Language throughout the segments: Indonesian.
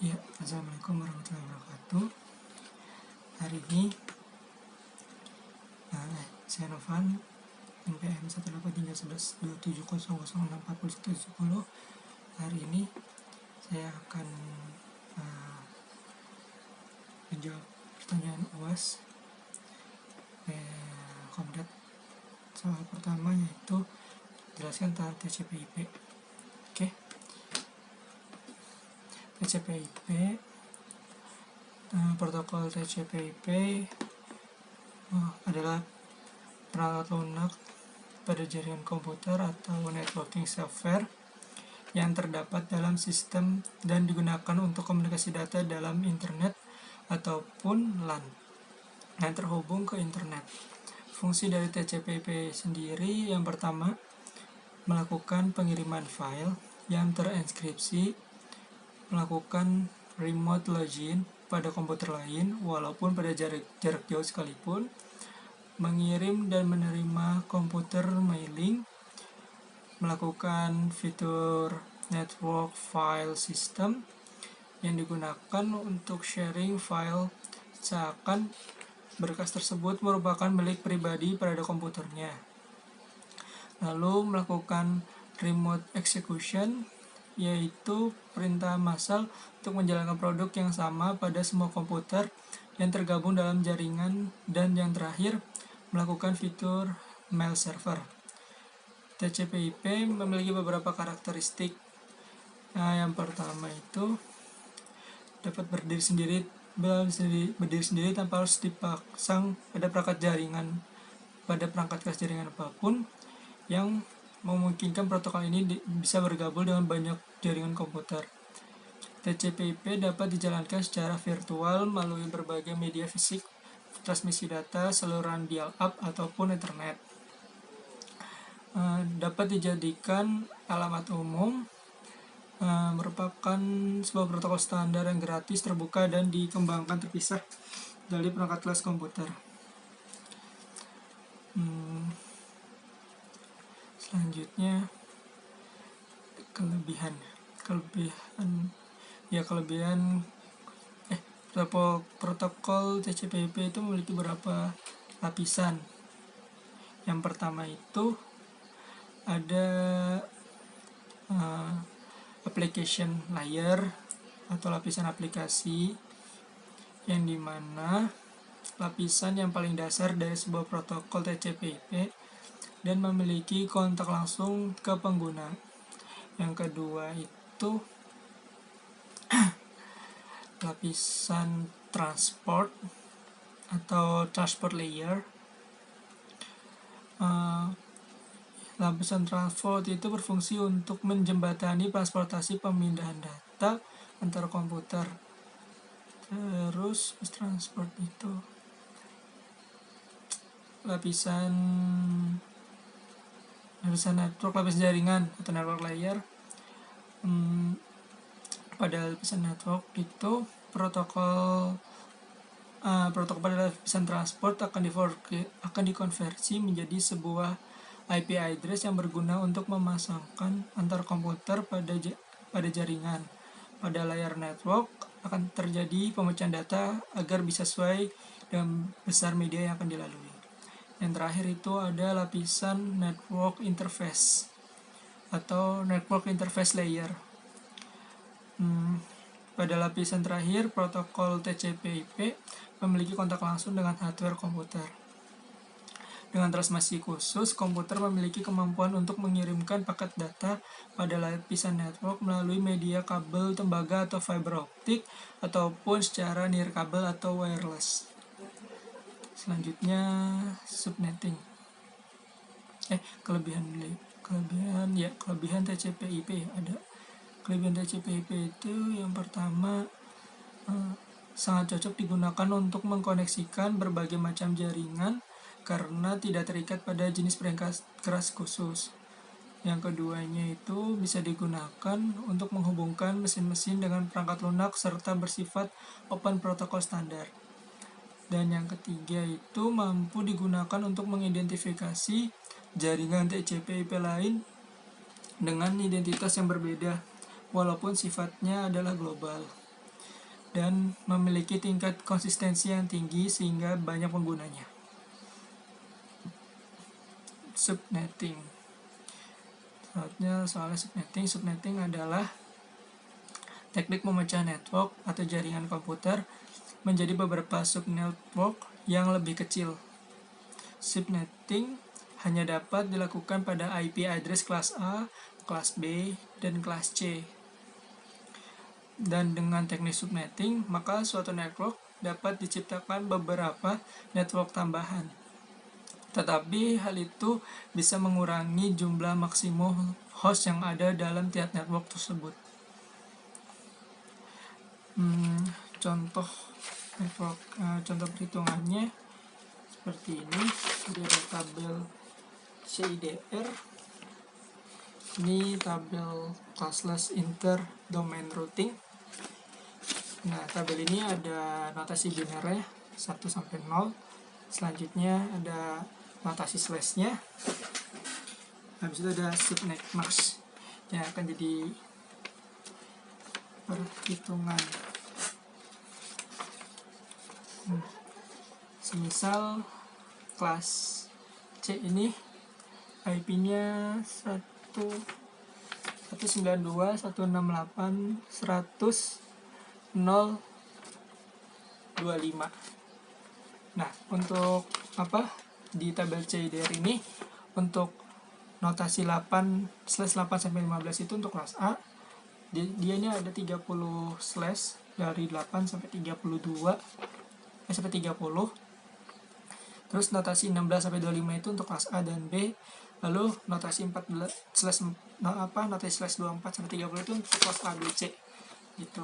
Ya, Assalamualaikum warahmatullahi wabarakatuh. Hari ini saya Novan, NPM 1831127006410. Hari ini saya akan menjawab pertanyaan UAS Komdat. Soal pertama yaitu jelaskan tentang TCP/IP. Oke. TCP/IP, protokol TCP/IP adalah perangkat lunak pada jaringan komputer atau networking software yang terdapat dalam sistem dan digunakan untuk komunikasi data dalam internet ataupun LAN yang terhubung ke internet. Fungsi dari TCP/IP sendiri yang pertama, melakukan pengiriman file yang terenskripsi, melakukan remote login pada komputer lain walaupun pada jarak jauh sekalipun, mengirim dan menerima komputer mailing, melakukan fitur network file system yang digunakan untuk sharing file seakan berkas tersebut merupakan milik pribadi pada komputernya. Lalu melakukan remote execution, yaitu perintah massal untuk menjalankan produk yang sama pada semua komputer yang tergabung dalam jaringan. Dan yang terakhir, melakukan fitur mail server. TCP/IP memiliki beberapa karakteristik. Yang pertama itu dapat berdiri sendiri tanpa harus dipasang pada perangkat kelas jaringan apapun, yang memungkinkan protokol ini bisa bergabung dengan banyak jaringan komputer. TCP/IP dapat dijalankan secara virtual melalui berbagai media fisik transmisi data saluran dial-up ataupun internet. Dapat dijadikan alamat umum, merupakan sebuah protokol standar yang gratis, terbuka, dan dikembangkan terpisah dari perangkat kelas komputer. Selanjutnya, kelebihan protokol TCP/IP itu memiliki beberapa lapisan. Yang pertama itu ada application layer atau lapisan aplikasi, yang dimana lapisan yang paling dasar dari sebuah protokol TCP/IP dan memiliki kontak langsung ke pengguna. Yang kedua itu lapisan transport atau transport layer. Lapisan transport itu berfungsi untuk menjembatani transportasi pemindahan data antar komputer. Terus transport itu lapisan network, lapisan jaringan atau network layer. Pada lapisan network itu protokol pada lapisan transport akan dikonversi menjadi sebuah IP address yang berguna untuk memasangkan antar komputer pada jaringan. Pada layar network akan terjadi pemecahan data agar bisa sesuai dengan besar media yang akan dilalui. Yang terakhir itu ada lapisan network interface atau network interface layer. Pada lapisan terakhir, protokol TCP/IP memiliki kontak langsung dengan hardware komputer. Dengan transmisi khusus, komputer memiliki kemampuan untuk mengirimkan paket data pada lapisan network melalui media kabel tembaga atau fiber optik, ataupun secara nirkabel atau wireless. Selanjutnya, subnetting. Kelebihan TCP/IP ada. Kelebihan TCP/IP itu yang pertama, sangat cocok digunakan untuk mengkoneksikan berbagai macam jaringan karena tidak terikat pada jenis perangkat keras khusus. Yang keduanya itu bisa digunakan untuk menghubungkan mesin-mesin dengan perangkat lunak serta bersifat open protokol standar. Dan yang ketiga itu mampu digunakan untuk mengidentifikasi jaringan TCP/IP lain dengan identitas yang berbeda walaupun sifatnya adalah global. dan memiliki tingkat konsistensi yang tinggi sehingga banyak penggunanya. Subnetting. Soalnya subnetting adalah teknik memecah network atau jaringan komputer menjadi beberapa subnetwork yang lebih kecil. Subnetting hanya dapat dilakukan pada IP address kelas A, kelas B, dan kelas C. Dan dengan teknik subnetting, maka suatu network dapat diciptakan beberapa network tambahan. Tetapi hal itu bisa mengurangi jumlah maksimum host yang ada dalam tiap network tersebut. Contoh perhitungannya seperti ini. Jadi ada tabel CIDR. Ini tabel classless inter-domain routing. Nah, tabel ini ada notasi binernya 1 sampai 0. Selanjutnya ada notasi slashnya. Habis itu ada subnet max yang akan jadi perhitungan. Semisal kelas C ini IP-nya 192.168.100.025. Nah, untuk di tabel CIDR ini untuk notasi 8/8-15 itu untuk kelas A. Dia ini ada 30 slash dari 8 sampai 32 sampai 30. Terus notasi 16/25 itu untuk kelas A dan B. Lalu notasi 24/24 itu untuk kelas A, B, C gitu.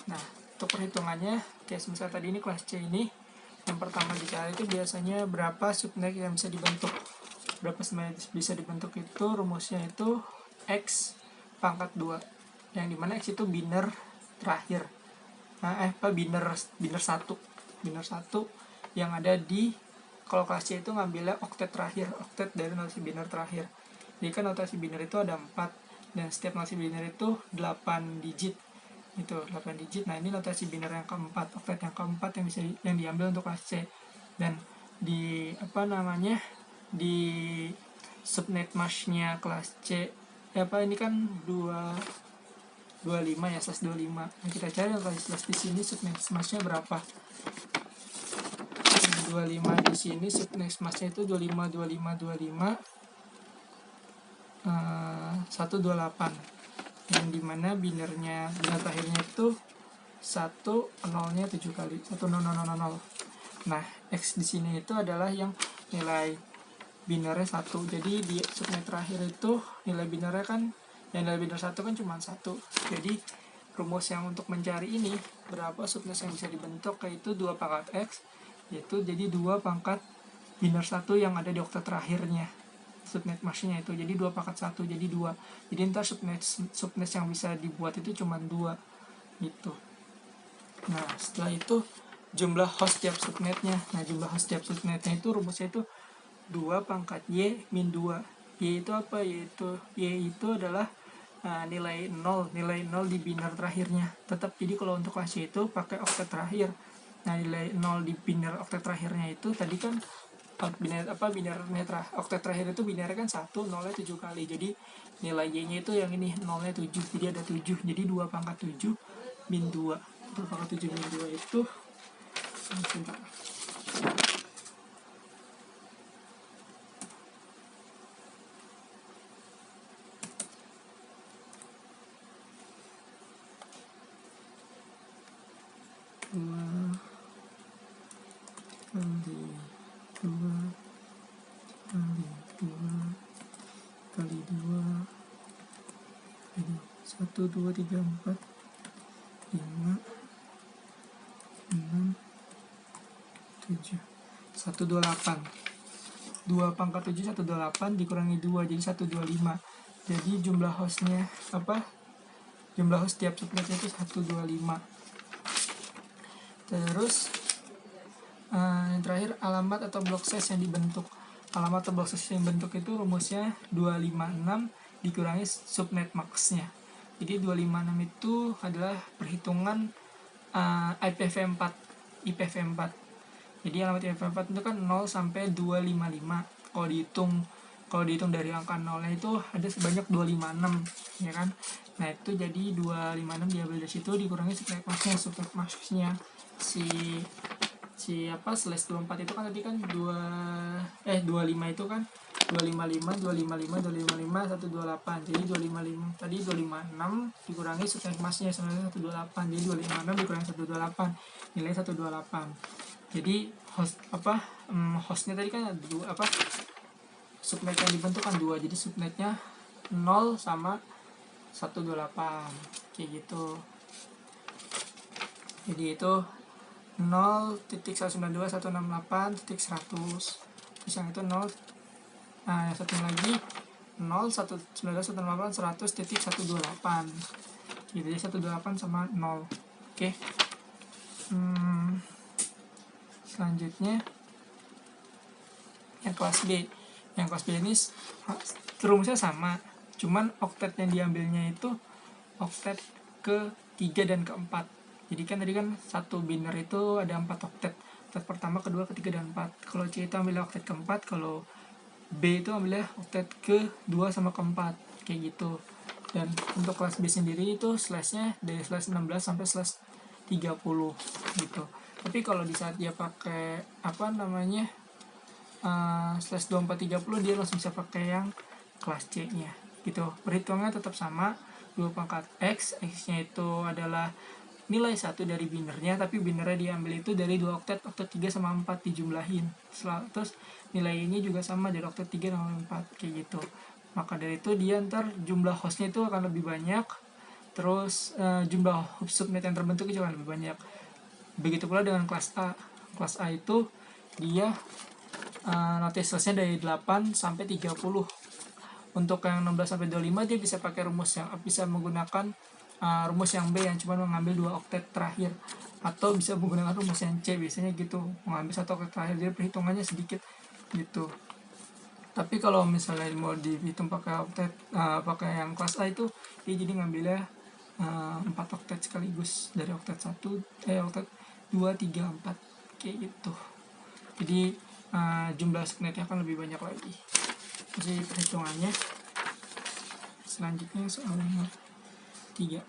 Nah, untuk perhitungannya kayak misalnya tadi ini kelas C ini, yang pertama dicari itu biasanya berapa subnet yang bisa dibentuk. Berapa subnet bisa dibentuk itu rumusnya itu X pangkat 2, yang dimana X itu biner terakhir. Biner 1 yang ada di, kalau kelas C itu ngambilnya oktet terakhir, oktet dari notasi biner terakhir. Jadi kan notasi biner itu ada 4, dan setiap notasi biner itu 8 digit itu 8 digit. Nah, ini notasi biner yang keempat, oktet yang keempat yang bisa diambil untuk kelas C. Dan di di subnet mask-nya kelas C ini kan 25 ya, slash 25. Nah, kita cari slash di sini subnet mask-nya berapa. 25 di sini subnet mask-nya itu 25 128, yang dimana binernya terakhirnya itu 0-nya 7 kali, 10000. Nah, X di sini itu adalah yang nilai binernya 1. Jadi di subnet terakhir itu nilai binernya kan, yang nilai biner 1 kan cuma 1. Jadi rumus yang untuk mencari ini berapa subnet yang bisa dibentuk, yaitu 2 pangkat X, yaitu jadi 2 pangkat biner 1 yang ada di oktet terakhirnya subnet mask-nya itu. Jadi 2 pangkat 1 jadi 2. Jadi ntar subnet yang bisa dibuat itu cuma 2 gitu. Nah, setelah itu jumlah host tiap subnetnya. Nah, jumlah host tiap subnetnya itu rumusnya itu 2 pangkat Y min 2. Y itu apa? Y itu adalah nilai 0 di biner terakhirnya. Tetap, jadi kalau untuk kelas Y itu pakai oktet terakhir. Nah, nilai 0 di biner oktet terakhirnya itu tadi kan binernya oktet terakhir itu binernya kan 1, 0-nya 7 kali. Jadi nilai Y-nya itu yang ini 0-nya 7. Jadi ada 7. Jadi 2 pangkat 7 min 2. 2 pangkat 7 min 2 itu sebentar. Kali 2 1, 2, 3, 4, 5, 6, 7, 128. 2 pangkat 7 128 dikurangi 2 jadi 125. Jadi jumlah hostnya jumlah host tiap subnetnya itu 125. Terus yang terakhir alamat atau block size yang dibentuk. Alamat atau block size yang dibentuk itu rumusnya 256 dikurangi subnet max-nya. Jadi 256 itu adalah perhitungan IPv4. Jadi alamat IPv4 itu kan 0 sampai 255. Kalau dihitung dari angka 0 itu ada sebanyak 256, ya kan? Nah, itu jadi 256 diambil dari situ dikurangi subnet masknya si /24 itu kan tadi kan 25 itu kan 255 128. Jadi 255 tadi 256 dikurangi subnet masnya sebenarnya 128. Jadi 256 dikurangi 128, nilai 128. Jadi hostnya tadi kan ada subnet yang dibentuk kan 2. Jadi subnetnya 0 sama 128 kayak gitu. Jadi itu 0.192.168.100. Terus yang itu 0. Nah, yang satu lagi 0.192.168.100.128. Jadi 128 sama 0. Oke. Selanjutnya yang kelas B. Yang kelas B ini rumusnya sama, cuman oktet yang diambilnya itu oktet ke-3 dan ke-4. Jadi kan tadi kan satu biner itu ada 4 oktet. Oktet pertama, kedua, ketiga, dan 4. Kalau C itu ambil oktet ke-4, kalau B itu ambilnya oktet ke-2 sama ke-4, kayak gitu. Dan untuk kelas B sendiri itu slashnya dari slash 16 sampai slash 30 gitu. Tapi kalau di saat dia pakai slash 2430, dia langsung bisa pakai yang kelas C nya gitu. Perhitungannya tetap sama, 2 pangkat X nya itu adalah nilai 1 dari binernya, tapi binernya diambil itu dari 2 oktet 3 sama 4 dijumlahin. Terus nilai ini juga sama dari oktet 3 sama 4 kayak gitu. Maka dari itu dia ntar jumlah hostnya itu akan lebih banyak, terus jumlah subnet yang terbentuk juga akan lebih banyak. Begitu pula dengan kelas A. Kelas A itu dia notisnya dari 8 sampai 30. Untuk yang 16 sampai 25 dia bisa pakai bisa menggunakan rumus yang B yang cuma mengambil 2 oktet terakhir, atau bisa menggunakan rumus yang C, biasanya gitu, mengambil 1 oktet terakhir, jadi perhitungannya sedikit gitu. Tapi kalau misalnya mau dihitung pakai oktet pakai yang kelas A itu, dia jadi ngambilnya 4 oktet sekaligus dari oktet 2, 3, 4 kayak gitu. Jadi jumlah subnetnya akan lebih banyak lagi. Jadi perhitungannya selanjutnya soal nomor 3.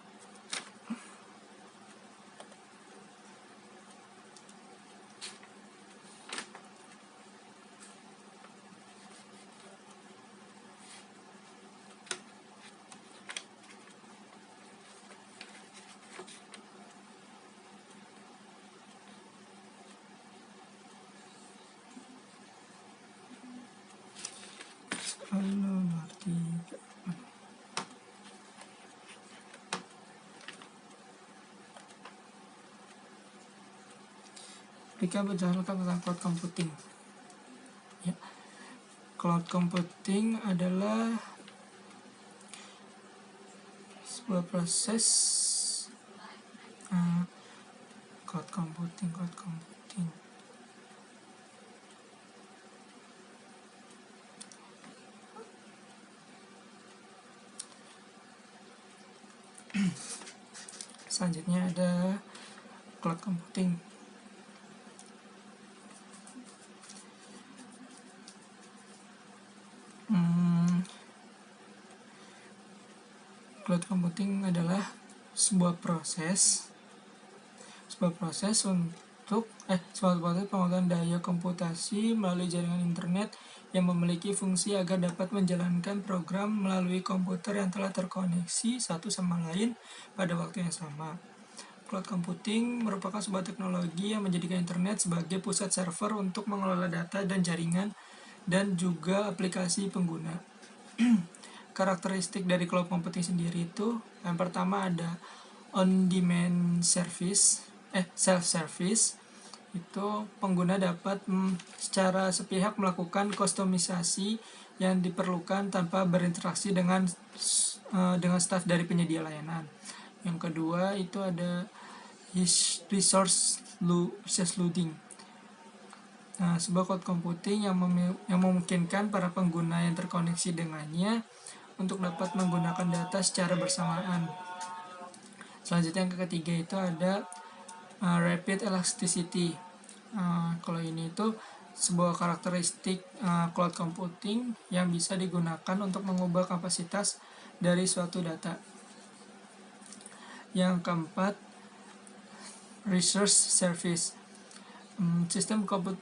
Nomor 3. Kita bicara tentang cloud computing. Ya. Cloud computing adalah sebuah proses cloud computing. Selanjutnya ada cloud computing. Cloud computing adalah sebuah proses untuk suatu proses penggunaan daya komputasi melalui jaringan internet yang memiliki fungsi agar dapat menjalankan program melalui komputer yang telah terkoneksi satu sama lain pada waktu yang sama. Cloud computing merupakan sebuah teknologi yang menjadikan internet sebagai pusat server untuk mengelola data dan jaringan dan juga aplikasi pengguna. Karakteristik dari cloud computing sendiri itu, yang pertama ada on-demand service, self-service. Itu pengguna dapat secara sepihak melakukan kustomisasi yang diperlukan tanpa berinteraksi dengan staf dari penyedia layanan. Yang kedua itu ada resource loading. Nah, sebuah cloud computing yang memungkinkan para pengguna yang terkoneksi dengannya untuk dapat menggunakan data secara bersamaan. Selanjutnya yang ketiga itu ada Rapid elasticity. Kalau ini itu sebuah karakteristik cloud computing yang bisa digunakan untuk mengubah kapasitas dari suatu data. Yang keempat, resource service. Sistem cloud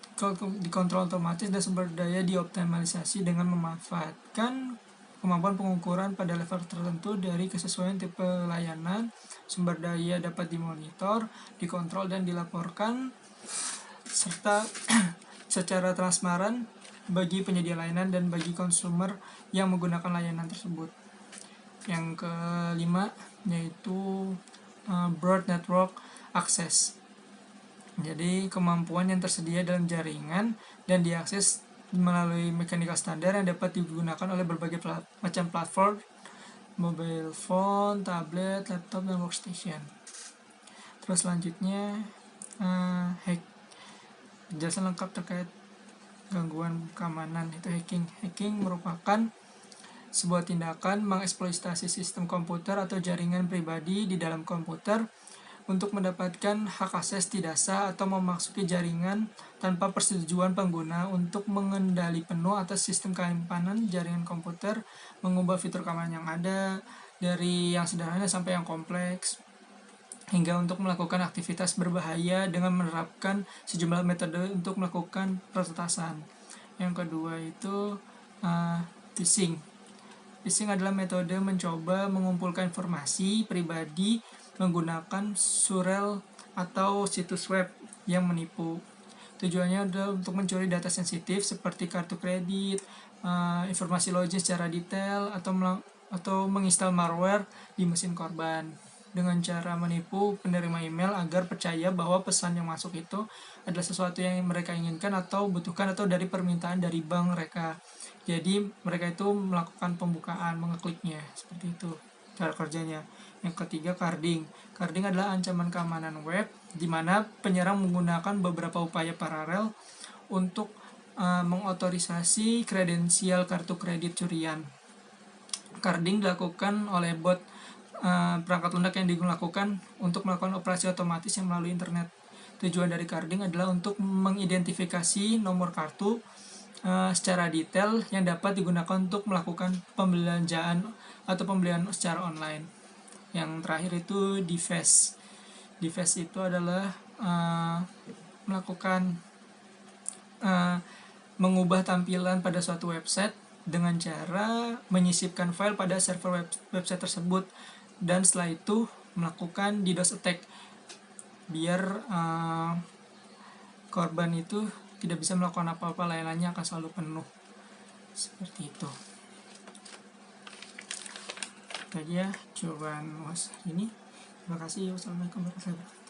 dikontrol otomatis dan sumber daya dioptimalisasi dengan memanfaatkan kemampuan pengukuran pada level tertentu dari kesesuaian tipe layanan. Sumber daya dapat dimonitor, dikontrol, dan dilaporkan serta secara transparan bagi penyedia layanan dan bagi konsumer yang menggunakan layanan tersebut. Yang kelima yaitu broad network access. Jadi kemampuan yang tersedia dalam jaringan dan diakses melalui mechanical standar yang dapat digunakan oleh berbagai macam platform, mobile phone, tablet, laptop, dan workstation. Terus selanjutnya hack. Penjelasan lengkap terkait gangguan keamanan itu hacking. Hacking merupakan sebuah tindakan mengeksploitasi sistem komputer atau jaringan pribadi di dalam komputer untuk mendapatkan hak akses tidak sah atau memasuki jaringan tanpa persetujuan pengguna untuk mengendali penuh atas sistem keamanan jaringan komputer, mengubah fitur keamanan yang ada dari yang sederhana sampai yang kompleks, hingga untuk melakukan aktivitas berbahaya dengan menerapkan sejumlah metode untuk melakukan peretasan. Yang kedua itu phishing. Phishing adalah metode mencoba mengumpulkan informasi pribadi menggunakan surel atau situs web yang menipu. Tujuannya adalah untuk mencuri data sensitif seperti kartu kredit, informasi login secara detail, atau menginstal malware di mesin korban dengan cara menipu penerima email agar percaya bahwa pesan yang masuk itu adalah sesuatu yang mereka inginkan atau butuhkan atau dari permintaan dari bank mereka. Jadi mereka itu melakukan pembukaan, mengekliknya, seperti itu cara kerjanya. Yang ketiga, carding. Carding adalah ancaman keamanan web di mana penyerang menggunakan beberapa upaya paralel untuk mengotorisasi kredensial kartu kredit curian. Carding dilakukan oleh bot perangkat lunak yang dilakukan untuk melakukan operasi otomatis yang melalui internet. Tujuan dari carding adalah untuk mengidentifikasi nomor kartu secara detail yang dapat digunakan untuk melakukan pembelanjaan atau pembelian secara online. Yang terakhir itu defaced. Defaced itu adalah melakukan mengubah tampilan pada suatu website dengan cara menyisipkan file pada server website tersebut dan setelah itu melakukan DDoS attack biar korban itu tidak bisa melakukan apa-apa, layanannya akan selalu penuh. Seperti itu. Itu aja jawaban UAS ini. Terima kasih. Wassalamualaikum warahmatullahi wabarakatuh.